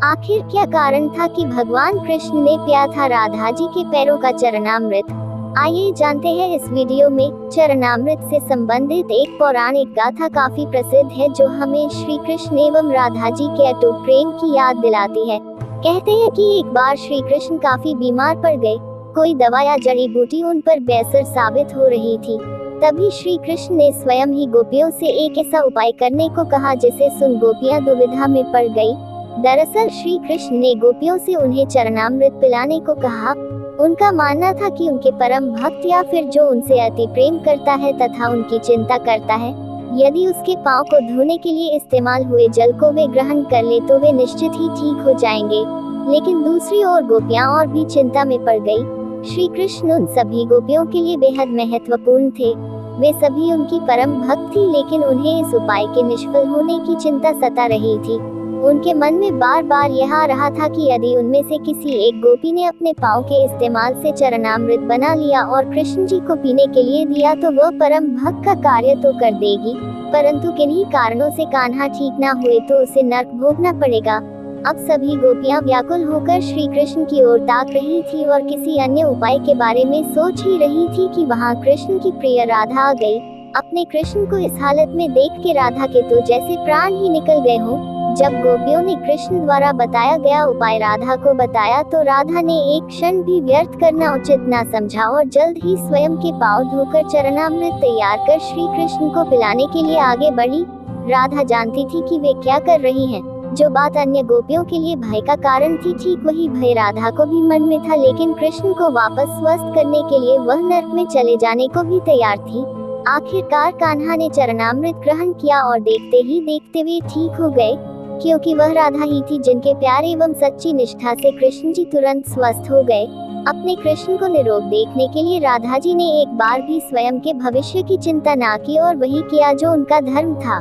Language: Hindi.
आखिर क्या कारण था कि भगवान कृष्ण ने पिया था राधा जी के पैरों का चरणामृत? आइए जानते हैं इस वीडियो में। चरणामृत से संबंधित एक पौराणिक गाथा काफी प्रसिद्ध है जो हमें श्री कृष्ण एवं राधा जी के अटूट प्रेम की याद दिलाती है। कहते हैं कि एक बार श्री कृष्ण काफी बीमार पड़ गए। कोई दवा या जड़ी बूटी उन पर बेअसर साबित हो रही थी। तभी श्री कृष्ण ने स्वयं ही गोपियों से एक ऐसा उपाय करने को कहा जिसे सुन गोपियां दुविधा में पड़ गई। दरअसल श्री कृष्ण ने गोपियों से उन्हें चरणामृत पिलाने को कहा। उनका मानना था कि उनके परम भक्त या फिर जो उनसे अति प्रेम करता है तथा उनकी चिंता करता है, यदि उसके पांव को धोने के लिए इस्तेमाल हुए जल को वे ग्रहण कर ले तो वे निश्चित ही ठीक हो जाएंगे। लेकिन दूसरी ओर गोपियां और भी चिंता में पड़ गई। श्री कृष्ण उन सभी गोपियों के लिए बेहद महत्वपूर्ण थे। वे सभी उनकी परम भक्त थी, लेकिन उन्हें इस उपाय के निष्फल होने की चिंता सता रही थी। उनके मन में बार बार यह आ रहा था कि यदि उनमें से किसी एक गोपी ने अपने पांव के इस्तेमाल से चरणामृत बना लिया और कृष्ण जी को पीने के लिए दिया तो वह परम भक्त का कार्य तो कर देगी, परंतु किन्हीं कारणों से कान्हा ठीक ना हुए तो उसे नरक भोगना पड़ेगा। अब सभी गोपियां व्याकुल होकर श्री कृष्ण की ओर ताक रही थी और किसी अन्य उपाय के बारे में सोच ही रही थी कि वहां कृष्ण की प्रिय राधा आ गई। अपने कृष्ण को इस हालत में देख के राधा के तो जैसे प्राण ही निकल गए हों। जब गोपियों ने कृष्ण द्वारा बताया गया उपाय राधा को बताया तो राधा ने एक क्षण भी व्यर्थ करना उचित न समझा और जल्द ही स्वयं के पांव धोकर चरणामृत तैयार कर श्री कृष्ण को पिलाने के लिए आगे बढ़ी। राधा जानती थी कि वे क्या कर रही हैं। जो बात अन्य गोपियों के लिए भय का कारण थी, ठीक वही भय राधा को भी मन में था, लेकिन कृष्ण को वापस स्वस्थ करने के लिए वह नरक में चले जाने को भी तैयार थी। आखिरकार कान्हा ने चरणामृत ग्रहण किया और देखते ही देखते वे ठीक हो गए, क्योंकि वह राधा ही थी जिनके प्यार एवं सच्ची निष्ठा से कृष्ण जी तुरंत स्वस्थ हो गए। अपने कृष्ण को निरोग देखने के लिए राधा जी ने एक बार भी स्वयं के भविष्य की चिंता ना की और वही किया जो उनका धर्म था।